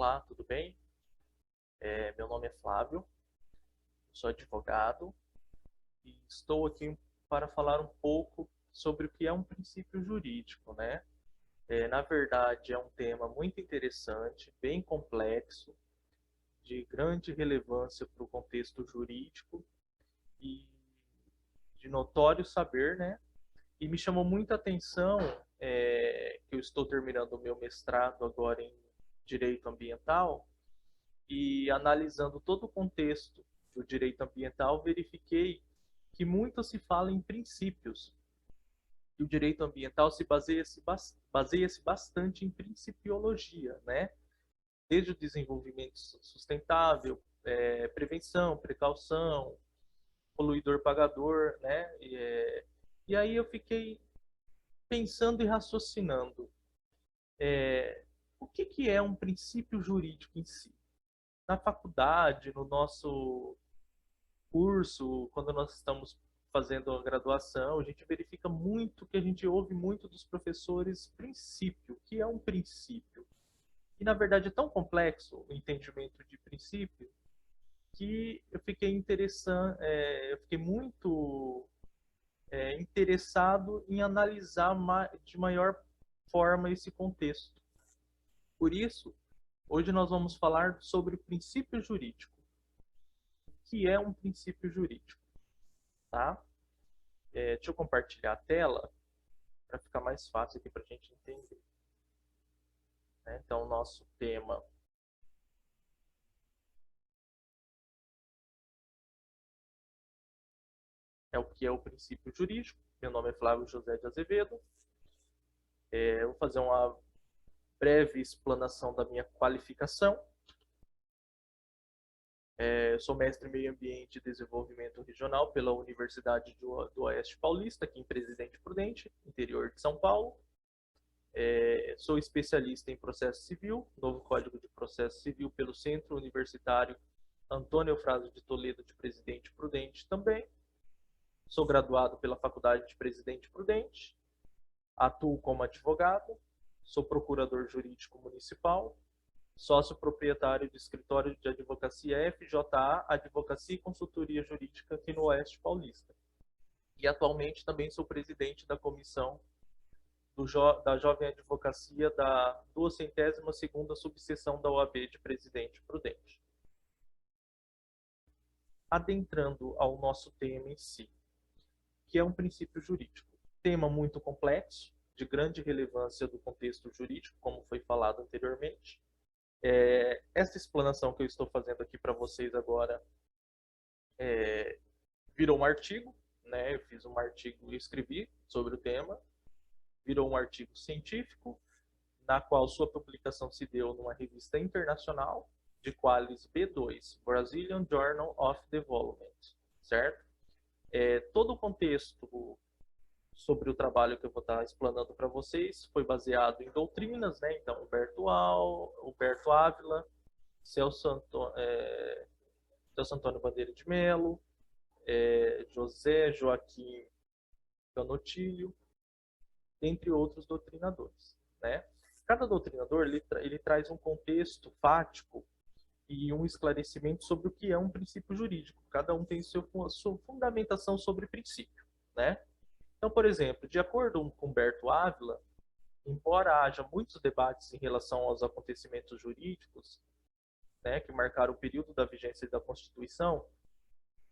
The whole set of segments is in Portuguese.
Olá, tudo bem? Meu nome é Flávio, sou advogado e estou aqui para falar um pouco sobre o que é um princípio jurídico, né? Na verdade, é um tema muito interessante, bem complexo, de grande relevância para o contexto jurídico e de notório saber, né? E me chamou muita atenção que eu estou terminando o meu mestrado agora em Direito Ambiental. E analisando todo o contexto do direito ambiental, verifiquei que muito se fala em princípios. E o direito ambiental se baseia-se bastante em principiologia, né? Desde o desenvolvimento sustentável, prevenção, precaução, poluidor pagador, né? E aí eu fiquei pensando e raciocinando. O que é um princípio jurídico em si? Na faculdade, no nosso curso, quando nós estamos fazendo a graduação, a gente verifica muito que a gente ouve muito dos professores princípio, que é um princípio. E na verdade é tão complexo o entendimento de princípio que eu fiquei muito interessado em analisar de maior forma esse contexto. Por isso, hoje nós vamos falar sobre o princípio jurídico. O que é um princípio jurídico? Tá? Deixa eu compartilhar a tela para ficar mais fácil aqui para a gente entender. Né? Então, o nosso tema é o que é o princípio jurídico. Meu nome é Flávio José de Azevedo. Eu vou fazer uma breve explanação da minha qualificação. Eu sou mestre em Meio Ambiente e Desenvolvimento Regional pela Universidade do Oeste Paulista, aqui em Presidente Prudente, interior de São Paulo. Sou especialista em processo civil, novo Código de Processo Civil pelo Centro Universitário Antônio Eufrásio de Toledo de Presidente Prudente também. Sou graduado pela Faculdade de Presidente Prudente. Atuo como advogado. Sou procurador jurídico municipal. Sócio proprietário do escritório de advocacia FJA, Advocacia e Consultoria Jurídica aqui no Oeste Paulista. E atualmente também sou presidente da comissão da Jovem Advocacia da 202ª subseção da OAB de Presidente Prudente. Adentrando ao nosso tema em si, que é um princípio jurídico. Tema muito complexo, de grande relevância do contexto jurídico, como foi falado anteriormente. Essa explanação que eu estou fazendo aqui para vocês agora virou um artigo, né? Eu fiz um artigo e escrevi sobre o tema, virou um artigo científico, na qual sua publicação se deu numa revista internacional de Qualis B2, Brazilian Journal of Development, certo? Todo o contexto sobre o trabalho que eu vou estar explanando para vocês foi baseado em doutrinas, né? Então, Humberto Ávila, Celso Antônio Bandeira de Mello, José Joaquim Canotilho, entre outros doutrinadores, né? Cada doutrinador ele traz um contexto fático e um esclarecimento sobre o que é um princípio jurídico. Cada um tem sua fundamentação sobre princípio, né? Então, por exemplo, de acordo com Humberto Ávila, embora haja muitos debates em relação aos acontecimentos jurídicos, né, que marcaram o período da vigência da Constituição,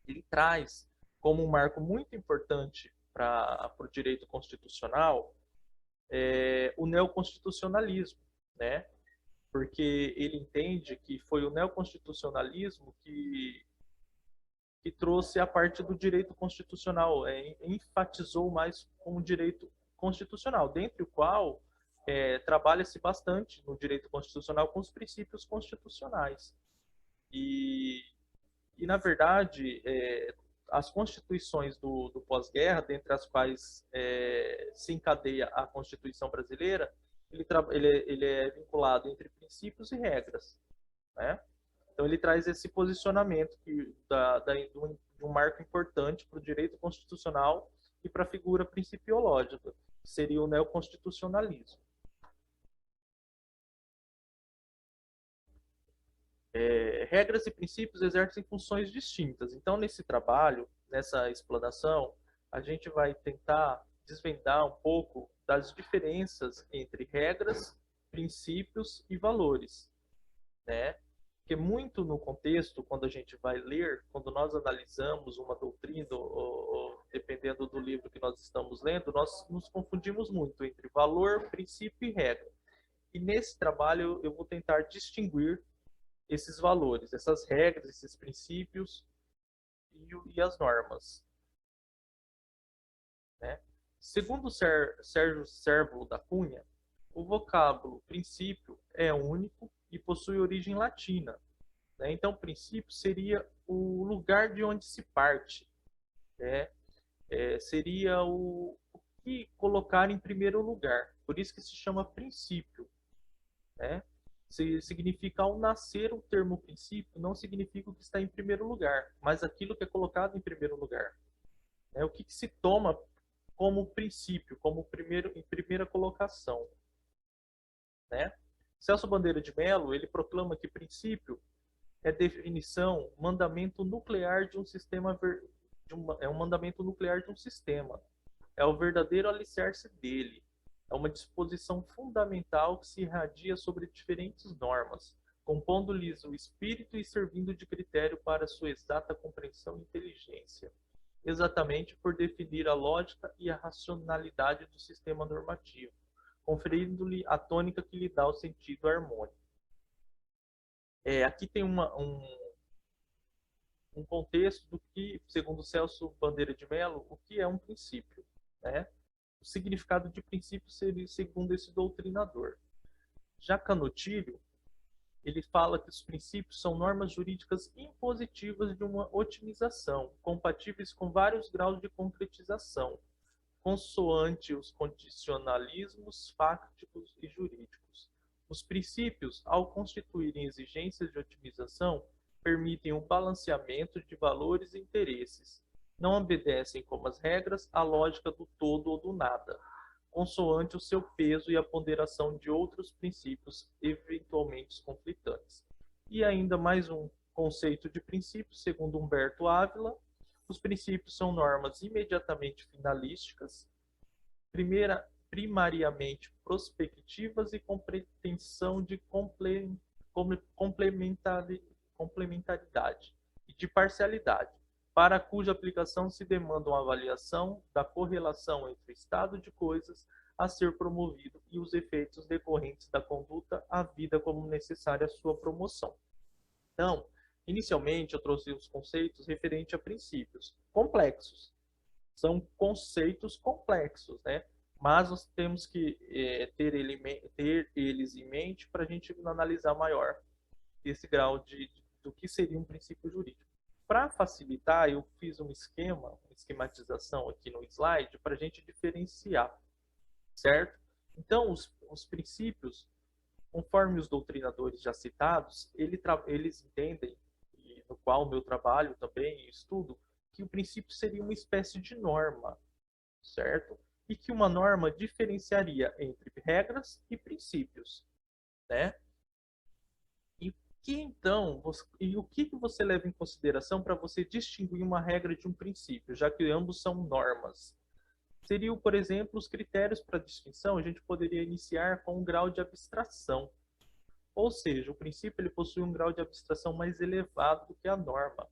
ele traz como um marco muito importante para o direito constitucional o neoconstitucionalismo, né? Porque ele entende que foi o neoconstitucionalismo que trouxe a parte do direito constitucional, enfatizou mais com o direito constitucional, dentre o qual trabalha-se bastante no direito constitucional com os princípios constitucionais. E na verdade, as constituições do pós-guerra, dentre as quais se encadeia a Constituição brasileira, ele é vinculado entre princípios e regras, né? Então ele traz esse posicionamento de um marco importante para o direito constitucional e para a figura principiológica, que seria o neoconstitucionalismo. regras e princípios exercem funções distintas. Então, nesse trabalho, nessa explanação, a gente vai tentar desvendar um pouco das diferenças entre regras, princípios e valores, né? Porque muito no contexto, quando a gente vai ler, quando nós analisamos uma doutrina, ou dependendo do livro que nós estamos lendo, nós nos confundimos muito entre valor, princípio e regra. E nesse trabalho eu vou tentar distinguir esses valores, essas regras, esses princípios e as normas, né? Segundo Sérgio Cérvulo da Cunha, o vocábulo princípio é único e possui origem latina, né? Então, princípio seria o lugar de onde se parte, né? Seria o que colocar em primeiro lugar. Por isso que se chama princípio, né? Significa ao nascer o termo princípio não significa o que está em primeiro lugar, mas aquilo que é colocado em primeiro lugar, né? O que se toma como princípio, como em primeira colocação, né? Celso Bandeira de Mello, ele proclama que princípio é definição, mandamento nuclear de um sistema, é um mandamento nuclear de um sistema. É o verdadeiro alicerce dele. É uma disposição fundamental que se irradia sobre diferentes normas, compondo-lhes o espírito e servindo de critério para sua exata compreensão e inteligência, exatamente por definir a lógica e a racionalidade do sistema normativo, conferindo-lhe a tônica que lhe dá o sentido harmônico. Aqui tem um contexto do que, segundo Celso Bandeira de Mello, o que é um princípio, né? O significado de princípio seria segundo esse doutrinador. Já Canutilho, ele fala que os princípios são normas jurídicas impositivas de uma otimização, compatíveis com vários graus de concretização, consoante os condicionalismos fácticos e jurídicos. Os princípios, ao constituírem exigências de otimização, permitem o balanceamento de valores e interesses. Não obedecem, como as regras, à lógica do todo ou do nada, consoante o seu peso e a ponderação de outros princípios eventualmente conflitantes. E ainda mais um conceito de princípio, segundo Humberto Ávila: os princípios são normas imediatamente finalísticas, primariamente prospectivas e com pretensão de complementaridade e de parcialidade, para cuja aplicação se demanda uma avaliação da correlação entre o estado de coisas a ser promovido e os efeitos decorrentes da conduta à vida como necessária à sua promoção. Então, inicialmente eu trouxe os conceitos referentes a princípios complexos. São conceitos complexos, né? Mas nós temos que ter eles em mente para a gente analisar maior esse grau do que seria um princípio jurídico. Para facilitar, eu fiz uma esquematização aqui no slide para a gente diferenciar, certo? Então, os princípios, conforme os doutrinadores já citados, eles entendem, e no qual o meu trabalho também estudo, que o princípio seria uma espécie de norma, certo? E que uma norma diferenciaria entre regras e princípios, né? E o que você leva em consideração para você distinguir uma regra de um princípio, já que ambos são normas? Seriam, por exemplo, os critérios para distinção. A gente poderia iniciar com um grau de abstração. Ou seja, o princípio ele possui um grau de abstração mais elevado do que a norma.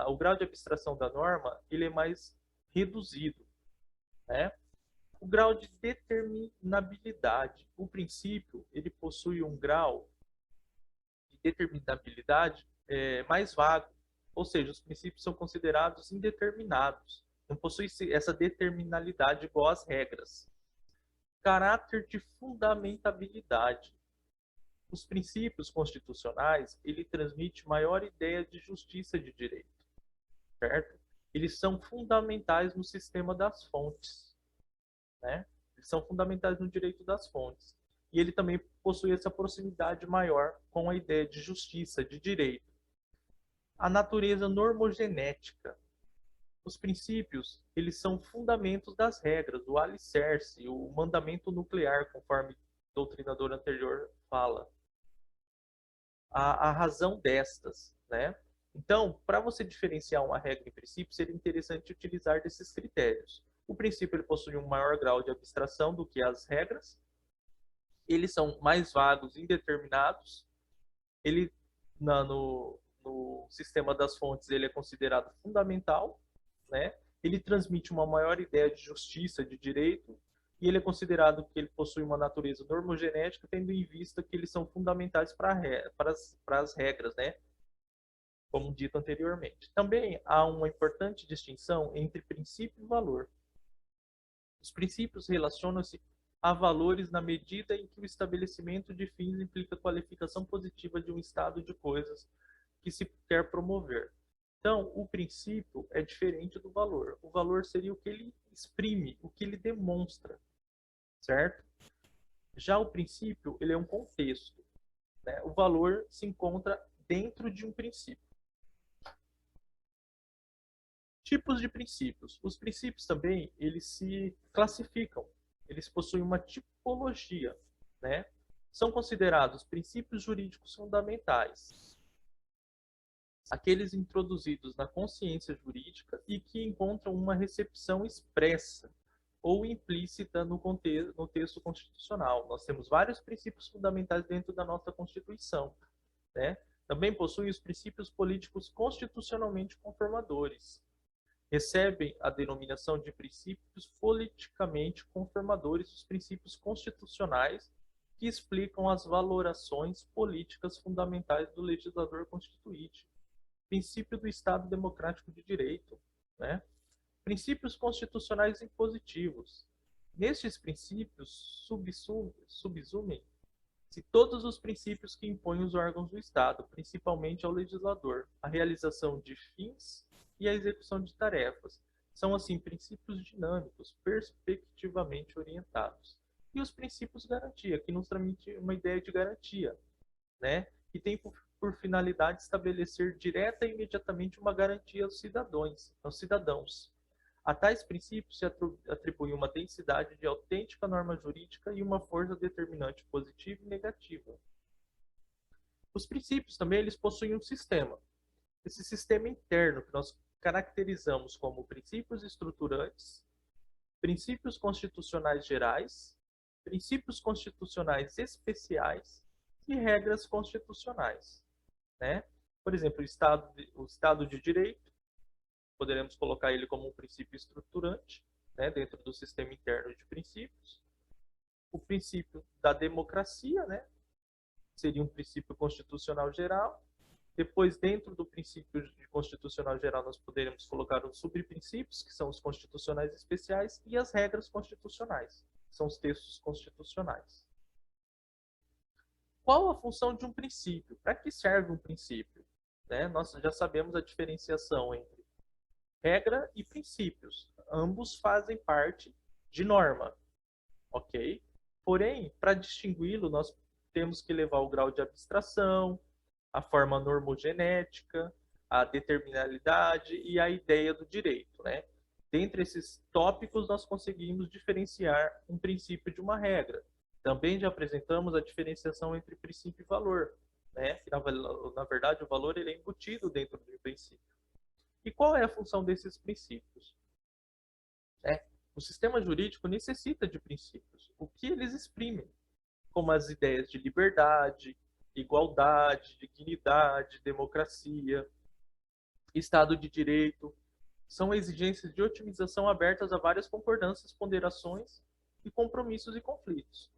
O grau de abstração da norma ele é mais reduzido, né? O grau de determinabilidade. O princípio ele possui um grau de determinabilidade mais vago. Ou seja, os princípios são considerados indeterminados. Não possui essa determinalidade igual às regras. Caráter de fundamentabilidade. Os princípios constitucionais, ele transmite maior ideia de justiça de direito, certo? Eles são fundamentais no sistema das fontes, né? Eles são fundamentais no direito das fontes. E ele também possui essa proximidade maior com a ideia de justiça, de direito. A natureza normogenética. Os princípios, eles são fundamentos das regras, o alicerce, o mandamento nuclear, conforme o doutrinador anterior fala. a razão destas, né? Então, para você diferenciar uma regra em princípio, seria interessante utilizar desses critérios. O princípio ele possui um maior grau de abstração do que as regras, eles são mais vagos e indeterminados, ele no sistema das fontes ele é considerado fundamental, né? Ele transmite uma maior ideia de justiça, de direito, e ele é considerado que ele possui uma natureza normogenética, tendo em vista que eles são fundamentais para as regras, né? Como dito anteriormente. Também há uma importante distinção entre princípio e valor. Os princípios relacionam-se a valores na medida em que o estabelecimento de fins implica a qualificação positiva de um estado de coisas que se quer promover. Então, o princípio é diferente do valor. O valor seria o que ele exprime, o que ele demonstra, certo? Já o princípio, ele é um contexto, né? O valor se encontra dentro de um princípio. Tipos de princípios. Os princípios também, eles se classificam. Eles possuem uma tipologia, né? São considerados princípios jurídicos fundamentais, aqueles introduzidos na consciência jurídica e que encontram uma recepção expressa ou implícita no texto constitucional. Nós temos vários princípios fundamentais dentro da nossa Constituição, né? Também possui os princípios políticos constitucionalmente conformadores. Recebem a denominação de princípios politicamente conformadores os princípios constitucionais que explicam as valorações políticas fundamentais do legislador constituinte. Princípio do Estado Democrático de Direito, né? Princípios constitucionais impositivos. Nestes princípios subsumem-se todos os princípios que impõem os órgãos do Estado, principalmente ao legislador, a realização de fins e a execução de tarefas. São, assim, princípios dinâmicos, perspectivamente orientados. E os princípios de garantia, que nos transmite uma ideia de garantia, né? Que tem por finalidade estabelecer direta e imediatamente uma garantia aos cidadãos. A tais princípios se atribui uma densidade de autêntica norma jurídica e uma força determinante positiva e negativa. Os princípios também eles possuem um sistema. Esse sistema interno que nós caracterizamos como princípios estruturantes, princípios constitucionais gerais, princípios constitucionais especiais e regras constitucionais, né? Por exemplo, o Estado de Direito, poderemos colocar ele como um princípio estruturante, né, dentro do sistema interno de princípios. O princípio da democracia, né, seria um princípio constitucional geral. Depois, dentro do princípio constitucional geral, nós poderemos colocar os subprincípios, que são os constitucionais especiais, e as regras constitucionais, que são os textos constitucionais. Qual a função de um princípio? Para que serve um princípio? Né? Nós já sabemos a diferenciação entre regra e princípios. Ambos fazem parte de norma, ok? Porém, para distingui-lo, nós temos que levar o grau de abstração, a forma normogenética, a determinalidade e a ideia do direito, né? Dentre esses tópicos, nós conseguimos diferenciar um princípio de uma regra. Também já apresentamos a diferenciação entre princípio e valor, né? Que, na verdade, o valor ele é embutido dentro do princípio. E qual é a função desses princípios? O sistema jurídico necessita de princípios. O que eles exprimem? Como as ideias de liberdade, igualdade, dignidade, democracia, Estado de Direito, são exigências de otimização abertas a várias concordâncias, ponderações e compromissos e conflitos.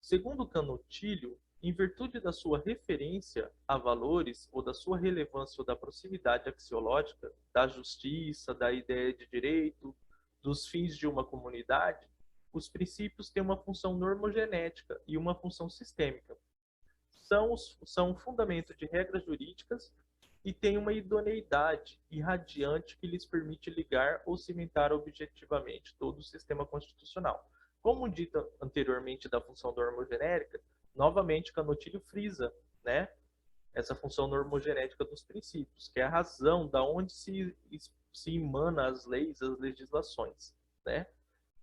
Segundo Canutilho, em virtude da sua referência a valores ou da sua relevância ou da proximidade axiológica, da justiça, da ideia de direito, dos fins de uma comunidade, os princípios têm uma função normogenética e uma função sistêmica. São um fundamento de regras jurídicas e têm uma idoneidade irradiante que lhes permite ligar ou cimentar objetivamente todo o sistema constitucional. Como dito anteriormente da função normogenérica, novamente Canutilho frisa, né, essa função normogenética dos princípios, que é a razão da onde se emana as leis, as legislações, né?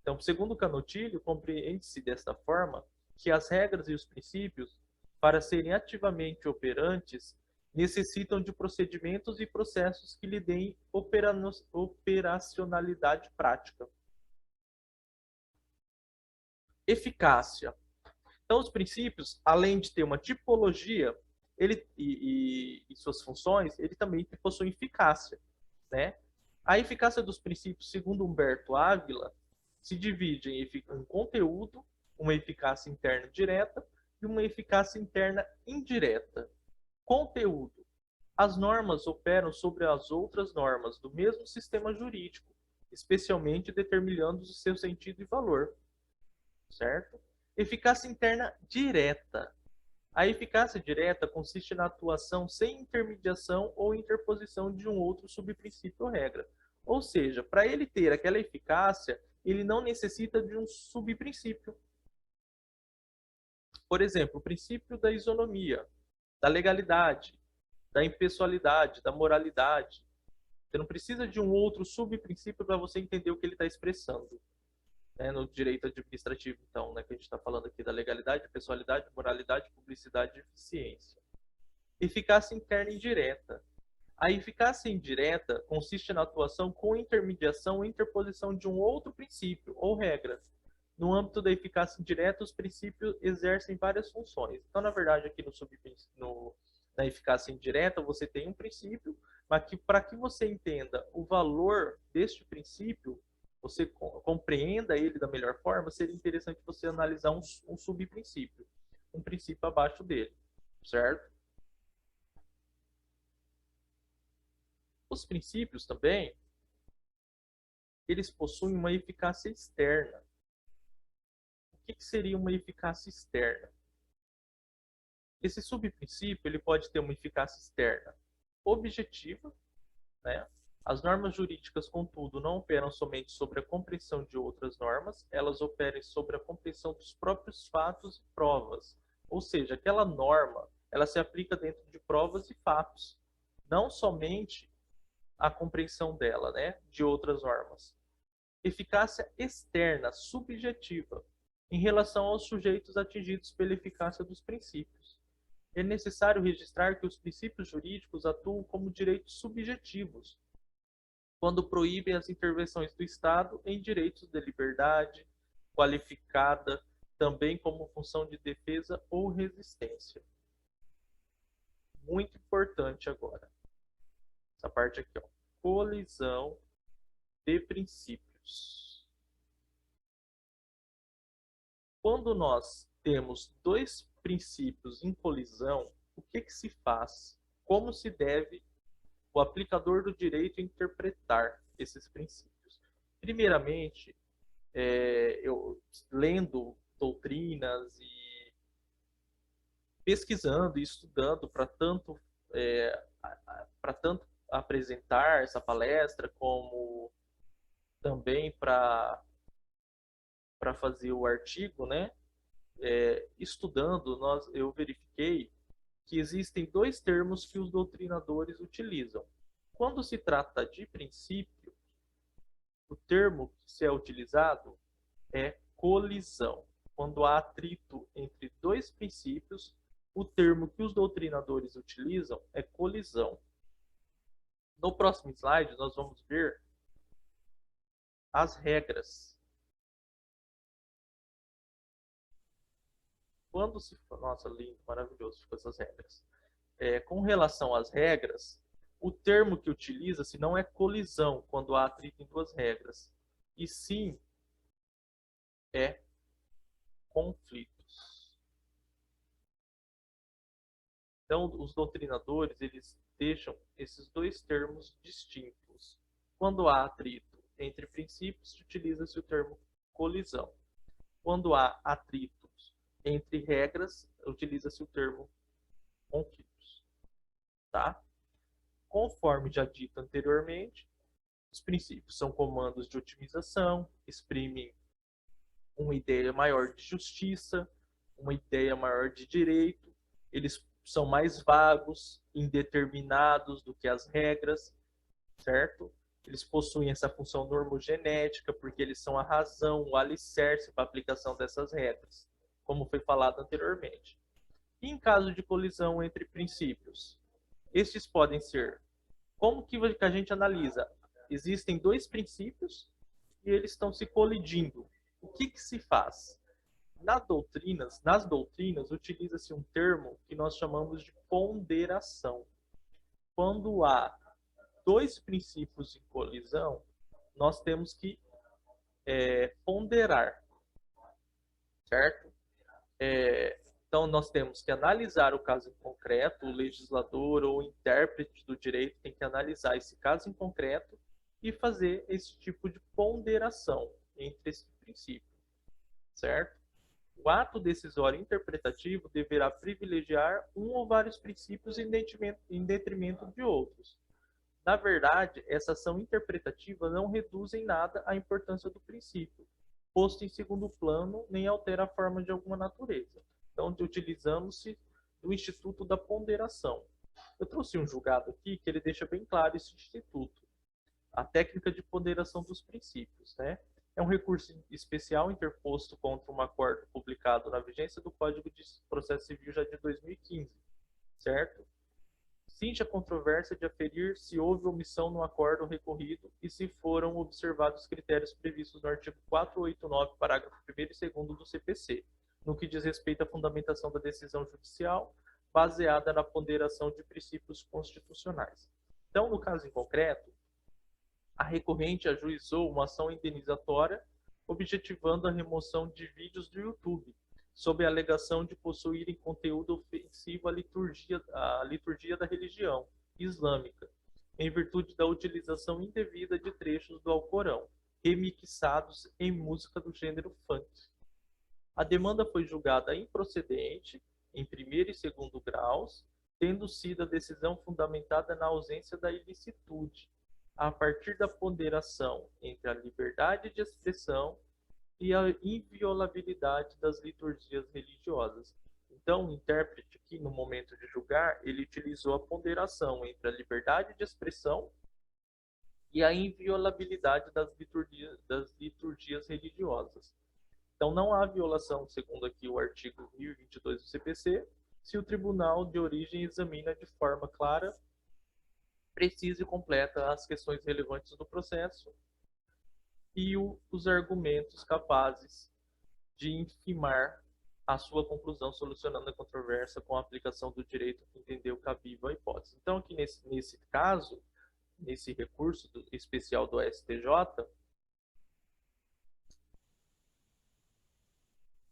Então, segundo Canutilho, compreende-se desta forma que as regras e os princípios para serem ativamente operantes, necessitam de procedimentos e processos que lhe deem operacionalidade prática. Eficácia. Então, os princípios, além de ter uma tipologia e suas funções, ele também possui eficácia, né? A eficácia dos princípios, segundo Humberto Ávila, se divide em um conteúdo, uma eficácia interna direta e uma eficácia interna indireta. Conteúdo. As normas operam sobre as outras normas do mesmo sistema jurídico, especialmente determinando o seu sentido e valor. Certo? Eficácia interna direta. A eficácia direta consiste na atuação sem intermediação ou interposição de um outro subprincípio ou regra. Ou seja, para ele ter aquela eficácia, ele não necessita de um subprincípio. Por exemplo, o princípio da isonomia, da legalidade, da impessoalidade, da moralidade. Você não precisa de um outro subprincípio para você entender o que ele está expressando. No direito administrativo, então, que a gente está falando aqui da legalidade, pessoalidade, moralidade, publicidade e eficiência. Eficácia interna indireta. A eficácia indireta consiste na atuação com intermediação ou interposição de um outro princípio ou regra. No âmbito da eficácia indireta, os princípios exercem várias funções. Então, na verdade, aqui na eficácia indireta, você tem um princípio, mas que para que você entenda o valor deste princípio, você compreenda ele da melhor forma, seria interessante você analisar um subprincípio, um princípio abaixo dele, certo? Os princípios também, eles possuem uma eficácia externa. O que seria uma eficácia externa? Esse subprincípio ele pode ter uma eficácia externa objetiva, né? As normas jurídicas, contudo, não operam somente sobre a compreensão de outras normas, elas operam sobre a compreensão dos próprios fatos e provas. Ou seja, aquela norma, ela se aplica dentro de provas e fatos, não somente a compreensão dela, né, de outras normas. Eficácia externa, subjetiva, em relação aos sujeitos atingidos pela eficácia dos princípios. É necessário registrar que os princípios jurídicos atuam como direitos subjetivos, quando proíbem as intervenções do Estado em direitos de liberdade qualificada, também como função de defesa ou resistência. Muito importante agora. Essa parte aqui, ó. Colisão de princípios. Quando nós temos dois princípios em colisão, o que se faz? Como se deve o aplicador do direito interpretar esses princípios? Primeiramente, eu lendo doutrinas e pesquisando e estudando para tanto apresentar essa palestra, como também para fazer o artigo, né? Estudando, eu verifiquei que existem dois termos que os doutrinadores utilizam. Quando se trata de princípio, o termo que se é utilizado é colisão. Quando há atrito entre dois princípios, o termo que os doutrinadores utilizam é colisão. No próximo slide, nós vamos ver as regras. Quando se... Nossa, lindo, maravilhoso ficou essas regras. Com relação às regras, o termo que utiliza-se não é colisão quando há atrito em duas regras, e sim é conflitos. Então, os doutrinadores, eles deixam esses dois termos distintos. Quando há atrito entre princípios, utiliza-se o termo colisão. Quando há atritos entre regras, utiliza-se o termo conflitos. Tá? Conforme já dito anteriormente, os princípios são comandos de otimização, exprimem uma ideia maior de justiça, uma ideia maior de direito, eles são mais vagos, indeterminados do que as regras, certo? Eles possuem essa função normogenética, porque eles são a razão, o alicerce para a aplicação dessas regras, como foi falado anteriormente. E em caso de colisão entre princípios? Estes podem ser, como que a gente analisa? Existem dois princípios e eles estão se colidindo. O que se faz? Nas doutrinas, utiliza-se um termo que nós chamamos de ponderação. Quando há dois princípios em colisão, nós temos que ponderar, certo? Então, nós temos que analisar o caso em concreto, o legislador ou o intérprete do direito tem que analisar esse caso em concreto e fazer esse tipo de ponderação entre esse princípio, certo? O ato decisório interpretativo deverá privilegiar um ou vários princípios em detrimento de outros. Na verdade, essa ação interpretativa não reduz em nada a importância do princípio, posto em segundo plano, nem altera a forma de alguma natureza. Então, utilizamos-se do Instituto da Ponderação. Eu trouxe um julgado aqui que ele deixa bem claro esse instituto, a técnica de ponderação dos princípios, né? É um recurso especial interposto contra um acordo publicado na vigência do Código de Processo Civil já de 2015, certo? Cinge a controvérsia de aferir se houve omissão no acordo recorrido e se foram observados os critérios previstos no artigo 489, parágrafo 1º e 2º do CPC, no que diz respeito à fundamentação da decisão judicial, baseada na ponderação de princípios constitucionais. Então, no caso em concreto, a recorrente ajuizou uma ação indenizatória objetivando a remoção de vídeos do YouTube, sob a alegação de possuírem conteúdo ofensivo à liturgia da religião islâmica, em virtude da utilização indevida de trechos do Alcorão, remixados em música do gênero funk. A demanda foi julgada improcedente, em primeiro e segundo graus, tendo sido a decisão fundamentada na ausência da ilicitude, a partir da ponderação entre a liberdade de expressão e a inviolabilidade das liturgias religiosas. Então, o intérprete aqui, no momento de julgar, ele utilizou a ponderação entre a liberdade de expressão e a inviolabilidade das liturgias religiosas. Então, não há violação, segundo aqui o artigo 1022 do CPC, se o tribunal de origem examina de forma clara, precisa e completa as questões relevantes do processo e os argumentos capazes de infirmar a sua conclusão, solucionando a controvérsia com a aplicação do direito que entendeu cabível a hipótese. Então, aqui nesse caso, nesse recurso especial do STJ,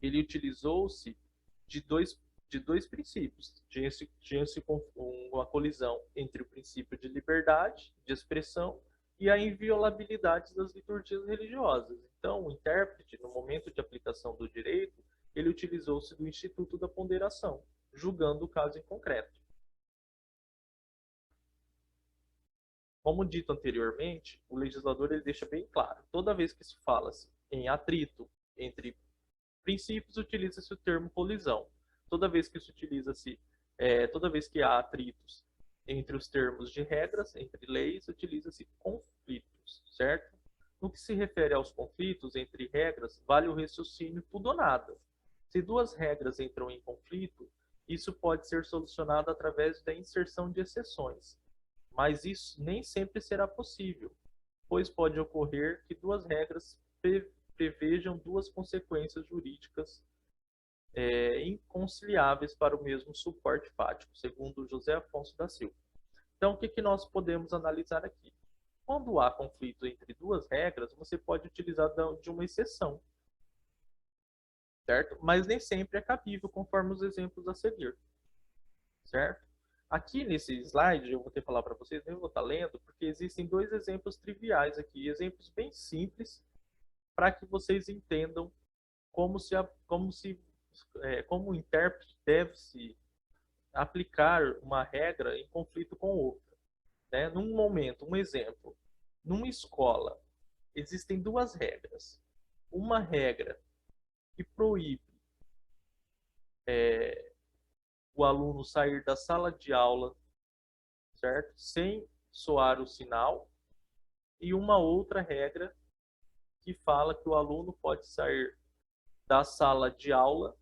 ele utilizou-se de dois princípios. Tinha-se uma colisão entre o princípio de liberdade de expressão e a inviolabilidade das liturgias religiosas. Então, o intérprete, no momento de aplicação do direito, ele utilizou-se do Instituto da Ponderação, julgando o caso em concreto. Como dito anteriormente, o legislador ele deixa bem claro, toda vez que se fala-se em atrito entre princípios, utiliza-se o termo colisão. Toda vez que toda vez que há atritos entre os termos de regras, entre leis, utiliza-se conflitos, certo? No que se refere aos conflitos entre regras, vale o raciocínio tudo ou nada. Se duas regras entram em conflito, isso pode ser solucionado através da inserção de exceções, mas isso nem sempre será possível, pois pode ocorrer que duas regras prevejam duas consequências jurídicas inconciliáveis para o mesmo suporte fático, segundo José Afonso da Silva. Então, o que nós podemos analisar aqui? Quando há conflito entre duas regras, você pode utilizar de uma exceção, certo? Mas nem sempre é cabível, conforme os exemplos a seguir, certo? Aqui nesse slide, eu vou ter que falar para vocês, nem vou estar lendo, porque existem dois exemplos triviais aqui, exemplos bem simples, para que vocês entendam como o intérprete deve se aplicar uma regra em conflito com outra. Né? Num momento, um exemplo, numa escola, existem duas regras. Uma regra que proíbe o aluno sair da sala de aula, certo? Sem soar o sinal, e uma outra regra que fala que o aluno pode sair da sala de aula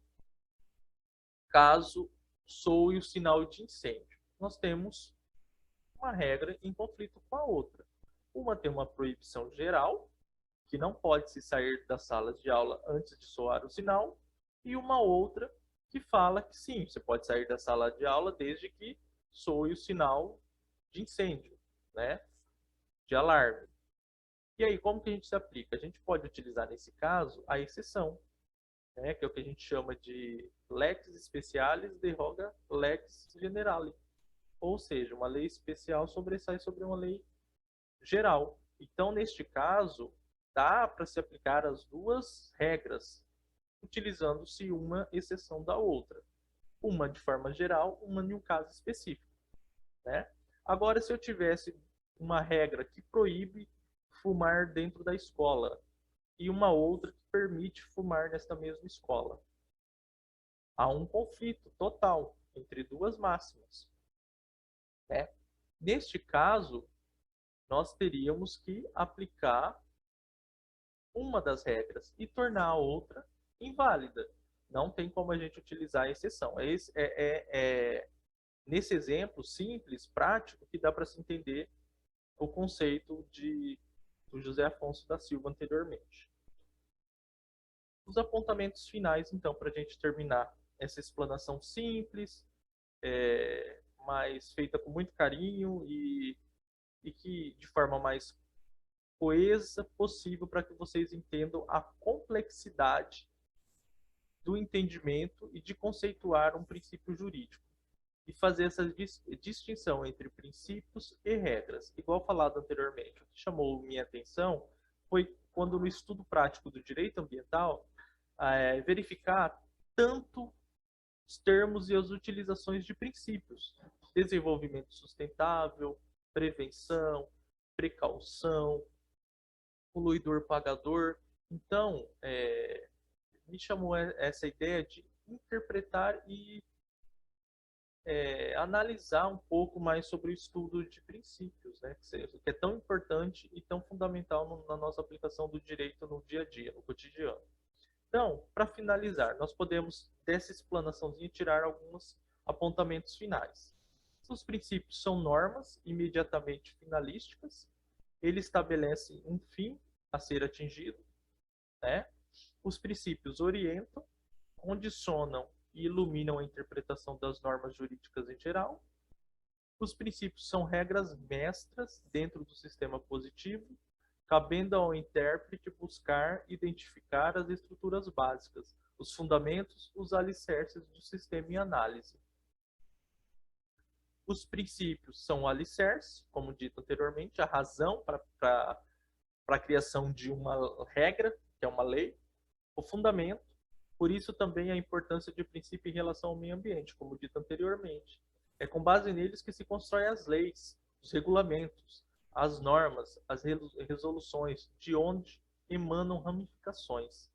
caso soe o sinal de incêndio. Nós temos uma regra em conflito com a outra. Uma tem uma proibição geral, que não pode se sair das salas de aula antes de soar o sinal, e uma outra que fala que sim, você pode sair da sala de aula desde que soe o sinal de incêndio, né? De alarme. E aí, como que a gente se aplica? A gente pode utilizar, nesse caso, a exceção, né? Que é o que a gente chama de lex specialis deroga lex generale. Ou seja, uma lei especial sobressai sobre uma lei geral. Então, neste caso, dá para se aplicar as duas regras, utilizando-se uma exceção da outra. Uma de forma geral, uma em um caso específico, né? Agora, se eu tivesse uma regra que proíbe fumar dentro da escola e uma outra que permite fumar nesta mesma escola, há um conflito total entre duas máximas, né? Neste caso, nós teríamos que aplicar uma das regras e tornar a outra inválida. Não tem como a gente utilizar a exceção. Nesse exemplo simples, prático, que dá para se entender o conceito do José Afonso da Silva anteriormente. Os apontamentos finais, então, para a gente terminar essa explanação simples, mas feita com muito carinho e que de forma mais coesa possível para que vocês entendam a complexidade do entendimento e de conceituar um princípio jurídico e fazer essa distinção entre princípios e regras. Igual falado anteriormente, o que chamou minha atenção foi quando no estudo prático do direito ambiental, verificar tanto os termos e as utilizações de princípios: desenvolvimento sustentável, prevenção, precaução, poluidor pagador. Então, me chamou essa ideia de interpretar e analisar um pouco mais sobre o estudo de princípios, né? Que é tão importante e tão fundamental na nossa aplicação do direito no dia a dia, no cotidiano. Então, para finalizar, nós podemos, dessa explanaçãozinha, tirar alguns apontamentos finais. Os princípios são normas imediatamente finalísticas, ele estabelece um fim a ser atingido, né? Os princípios orientam, condicionam e iluminam a interpretação das normas jurídicas em geral. Os princípios são regras mestras dentro do sistema positivo, cabendo ao intérprete buscar identificar as estruturas básicas, os fundamentos, os alicerces do sistema em análise. Os princípios são o alicerce, como dito anteriormente, a razão para a criação de uma regra, que é uma lei, o fundamento. Por isso também a importância de princípio em relação ao meio ambiente, como dito anteriormente. É com base neles que se constroem as leis, os regulamentos, as normas, as resoluções, de onde emanam ramificações.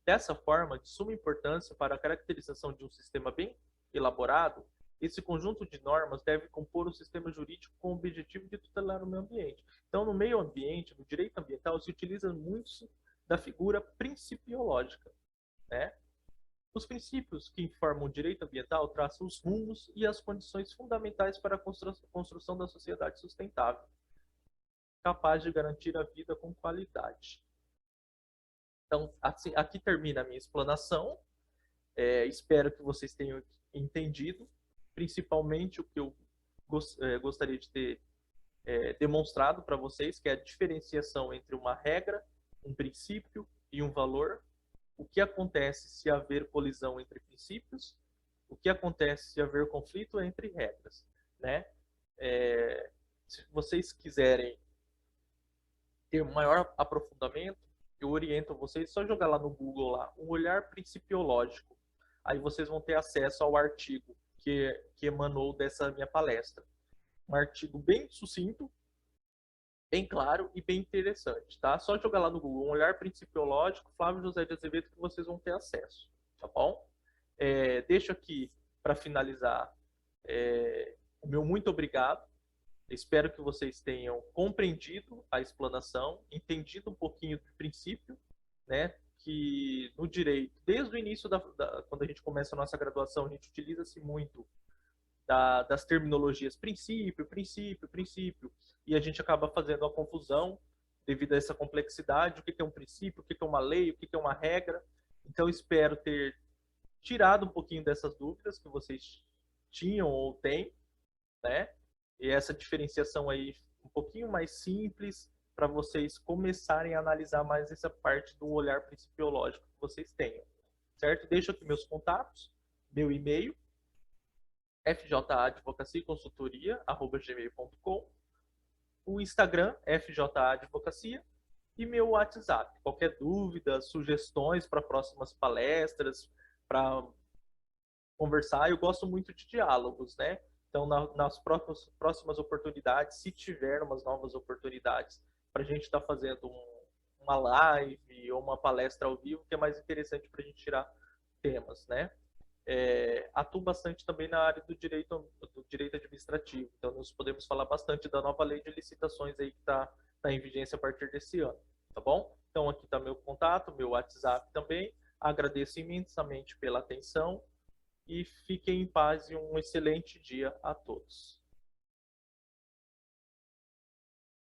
Dessa forma, de suma importância para a caracterização de um sistema bem elaborado, esse conjunto de normas deve compor o sistema jurídico com o objetivo de tutelar o meio ambiente. Então, no meio ambiente, no direito ambiental, se utiliza muito da figura principiológica, né? Os princípios que informam o direito ambiental traçam os rumos e as condições fundamentais para a construção da sociedade sustentável, capaz de garantir a vida com qualidade. Então, assim, aqui termina a minha explanação. Espero que vocês tenham entendido, principalmente o que eu gostaria de ter demonstrado para vocês, que é a diferenciação entre uma regra, um princípio e um valor. O que acontece se haver colisão entre princípios, o que acontece se haver conflito entre regras, né? Se vocês quiserem ter um maior aprofundamento, eu oriento vocês só jogar lá no Google lá, um olhar principiológico. Aí vocês vão ter acesso ao artigo que emanou dessa minha palestra. Um artigo bem sucinto, bem claro e bem interessante, tá? Só jogar lá no Google, um olhar principiológico, Flávio José de Azevedo, que vocês vão ter acesso, tá bom? Deixo aqui, para finalizar, o meu muito obrigado. Espero que vocês tenham compreendido a explanação, entendido um pouquinho do princípio, né? Que no direito, desde o início quando a gente começa a nossa graduação, a gente utiliza-se muito das terminologias princípio, princípio, princípio, e a gente acaba fazendo a confusão devido a essa complexidade, o que é um princípio, o que é uma lei, o que é uma regra. Então, espero ter tirado um pouquinho dessas dúvidas que vocês tinham ou têm, né? E essa diferenciação aí um pouquinho mais simples para vocês começarem a analisar mais essa parte do olhar principiológico que vocês tenham, certo? Deixo aqui meus contatos, meu e-mail, fjaadvocaciaconsultoria@gmail.com, o Instagram, fjaadvocacia, e meu WhatsApp. Qualquer dúvida, sugestões para próximas palestras, para conversar, eu gosto muito de diálogos, né? Então, nas próximas oportunidades, se tiver umas novas oportunidades, para a gente estar fazendo uma live ou uma palestra ao vivo, que é mais interessante para a gente tirar temas, né? Atuo bastante também na área do direito administrativo. Então, nós podemos falar bastante da nova lei de licitações aí que está em vigência a partir desse ano, tá bom? Então, aqui está meu contato, meu WhatsApp também. Agradeço imensamente pela atenção e fiquem em paz e um excelente dia a todos.